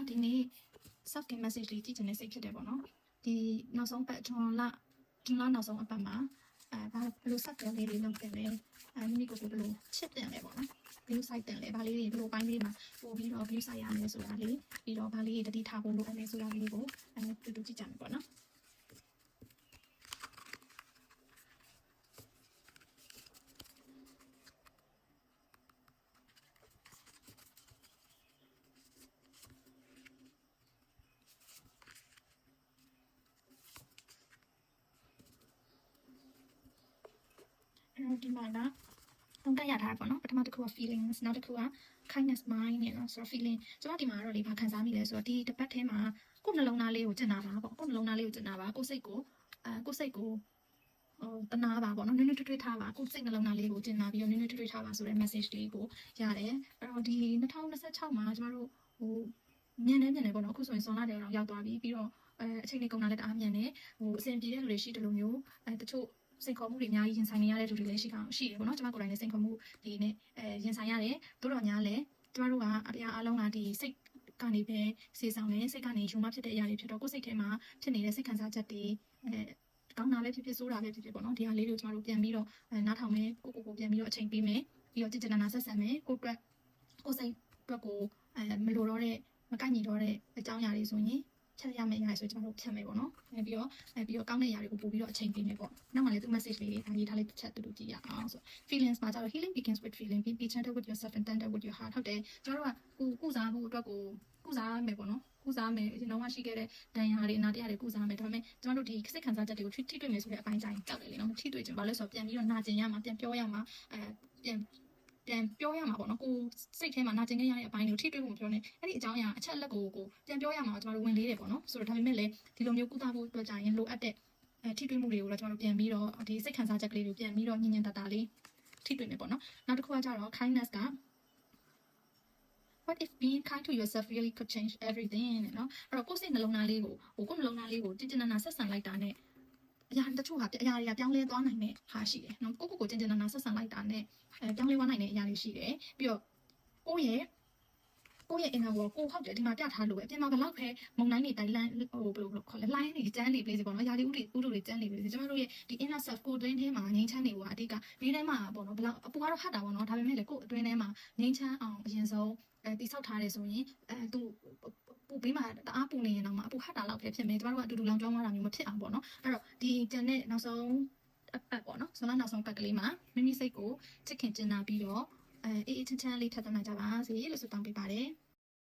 ဒီနေ့ self care message လေးကြည့်ချင်တဲ့စိတ်ဖြစ်တယ်ပေါ့နော်ဒီနောက်ဆုံးပတ်ဂျွန်လနောက်ဆုံးအပတ်မှာဘာလို့ self care လေးတွေလုပ်တင်လဲမိမိကိုယ်ကိုဘယ်လိုချစ်တင်လဲပေါ့နော်ဘယ်လို site တင်လဲဘာလေးတွေဘယ်လိုပိုင်းလေးမှာပို့ပြီးတော့ view site ရမယ်ဆိုတာလေးပြီးတော့ဘာလေးတွေတတိထားဖို့လိုအပ်လဲဆိုတာလေးကိုတူကြည့်ကြမယ်ပေါ့နော်ဒီမှာကတုံးတက်ရထားပေါ့နော်ပထမတစ်ခုက feelings နောက်တစ်ခုက kindness mind နဲ့နော်ဆိုတော့ feeling ကျွန်တော်ဒီမှာတော့လေဘာခံစားမိလဲဆိုတော့ဒီတစ်ပတ်ထဲမှာကိုယ်နှလုံးသားလေးကိုကျင်နာပါပေါ့ကိုယ်နှလုံးသားလေးကိုကျင်နာပါကိုယ်စိတ်ကိုတနာပါပေါ့နော်နွေ့နွေ့ထွေးထွေးထားပါကိုယ်စိတ်နှလုံးသားလေးကိုကျင်နာပြီးတော့နွေ့နွေ့ထွေးထွေးထားပါဆိုတဲ့ message လေးကိုရတယ်အဲ့တော့ဒီ2026မှာကျွန်တော်တို့မြန်နေပေါ့နော်အခုဆိုရင်ဇွန်လတည်းတော့ရောက်သွားပြီပြီးတော့အချိန်လေးကုန်တာလည်းတအားမြန်နေအဆင်ပြေတဲ့လူတွေရှိတယ်လို့မျိုးတချို့စိန်ခေါ်မှုတွေအများကြီးရင်ဆိုင်နေရတဲ့လူတွေလည်းရှိတယ်ပေါ့နော်ကျွန်မကိုယ်တိုင်လည်းစိန်ခေါ်မှုဒီနဲ့ရင်ဆိုင်ရတယ်တို့တော့များလည်းကျွန်တော်တို့ကအပြားအလုံးကဒီစိတ်ကနေပဲစေဆောင်နေစိတ်ကနေယူမဖြစ်တဲ့အရာတွေဖြစ်တော့ကိုယ်စိတ်ထဲမှာဖြစ်နေတဲ့စိတ်ခံစားချက်တွေကောင်းတာပဲဖြစ်ဖြစ်ဆိုးတာပဲဖြစ်ဖြစ်ပေါ့နော်ဒီဟာလေးတွေကိုကျွန်တော်တို့ပြန်ပြီးတော့နားထောင်မယ်ကိုပြန်ပြီးတော့အချိန်ပေးမယ်ပြီးတော့ကြည်ကြနာနာဆက်ဆံမယ်ကိုစိတ်အတွက်ကိုမလိုတော့တဲ့မကိုက်ညီတော့တဲ့အကြောင်းအရာတွေဆိုရင်ချက်ရမယ့်အရာဆိုကျွန်တော်တို့ဖြတ်မယ်ပေါ့နော်ပြီးတော့ကောင်းတဲ့အရာတွေကိုပို့ပြီးတော့အချိန်ပေးမယ်ပေါ့နောက်မှလည်းသူ message လေးတွေဒါရေးထားလေးတစ်ချက်တူကြည့်ရအောင်ဆို feelings မှာကျတော့ healing begins with feeling be gentle with yourself and tender with your heart ဟုတ်တယ်ကျွန်တော်တို့ကကုစားဖို့အတွက်ကိုကုစားမယ်ပေါ့နော်ကုစားမယ်ကျွန်တော်မှရှိခဲ့တဲ့ဒဏ်ရာတွေအနာတရားတွေကုစားမယ်ဒါပေမဲ့ကျွန်တော်တို့ဒီစိတ်ခံစားချက်တွေကိုထိတွေ့မယ်ဆိုတဲ့အပိုင်းတိုင်းကြောက်တယ်လေနော်ထိတွေ့ခြင်းဘာလို့ဆိုတော့ပြန်ပြီးတော့နာကျင်ရမှာပြန်ပြောရမှာပြန်ပြောရမှာပေါ့နော်ကိုစိတ်ထဲမှာနာကျင်ခဲ့ရတဲ့အပိုင်းတွေကိုထိတွေ့ဖို့မပြောနဲ့အဲ့ဒီအကြောင်းအရာအချက်လက်ကိုပြန်ပြောရမှာကျွန်တော်တို့ဝင်လေးတယ်ပေါ့နော်ဆိုတော့ဒါပေမဲ့လည်းဒီလိုမျိုးကုသဖို့အတွက်ကြရင်လိုအပ်တဲ့ထိတွေ့မှုတွေကိုလည်းကျွန်တော်တို့ပြန်ပြီးတော့ဒီစိတ်ခံစားချက်ကလေးတွေပြန်ပြီးတော့ညင်ညင်တတာလေးထိတွေ့မယ်ပေါ့နော်နောက်တစ်ခုကကြတော့ kindness ကWhat if being kind to yourself really could change everything နော်အဲ့တော့ကိုယ်စိတ်နှလုံးသားလေးကိုကိုယ်နှလုံးသားလေးကိုကြည်ကြနာနာဆက်ဆံလိုက်တာနဲ့အရာတချို့ဟာအရာတွေကပြောင်းလဲသွားနိုင်တဲ့ဟာရှိတယ်နော်ကိုကြင်ကြနာနာဆက်ဆံလိုက်တာနဲ့ပြောင်းလဲသွားနိုင်တဲ့အရာတွေရှိတယ်ပြီးတော့ကိုယ့်ရဲ့ inner world ကိုဟုတ်တယ်ဒီမှာပြထားလို့ပဲအပြင်မှာဘယ်လောက်ပဲမုံတိုင်းတွေတိုင်းလန်းဘယ်လိုခေါ်လဲ line တွေကျန်းနေပြီပေါ့နော်ယာလီဥတွေကျန်းနေပြီကျွန်တော်တို့ရဲ့ဒီ inner self ကိုအတွင်းထဲမှာငြိမ်းချမ်းနေဖို့အဓိကနေ့တိုင်းမှာပေါ့နော်ဘယ်လောက်အပူကတော့ဟတ်တာပေါ့နော်ဒါပေမဲ့လေကိုအတွင်းထဲမှာငြိမ်းချမ်းအောင်အရင်ဆုံးတိဆောက်ထားတယ်ဆိုရင်သူပူပေးမှာတအားပူနေရင်တော့မှအပူဟတ်တာလောက်ပဲဖြစ်မယ်ကျွန်တော်တို့ကအတူတူလောင်ကျွမ်းသွားတာမျိုးမဖြစ်အောင်ပေါ့နော်အဲ့တော့ဒီကျန်တဲ့နောက်ဆုံးအပတ်ပေါ့နော်ဇွန်လနောက်ဆုံးပတ်ကလေးမှာမိမိစိတ်ကိုချစ်ခင်ကျင်နာပြီးတော့အေးအေးချမ်းချမ်းလေးထပ်သနိုင်ကြပါစေလို့ဆုတောင်းပေးပါတယ်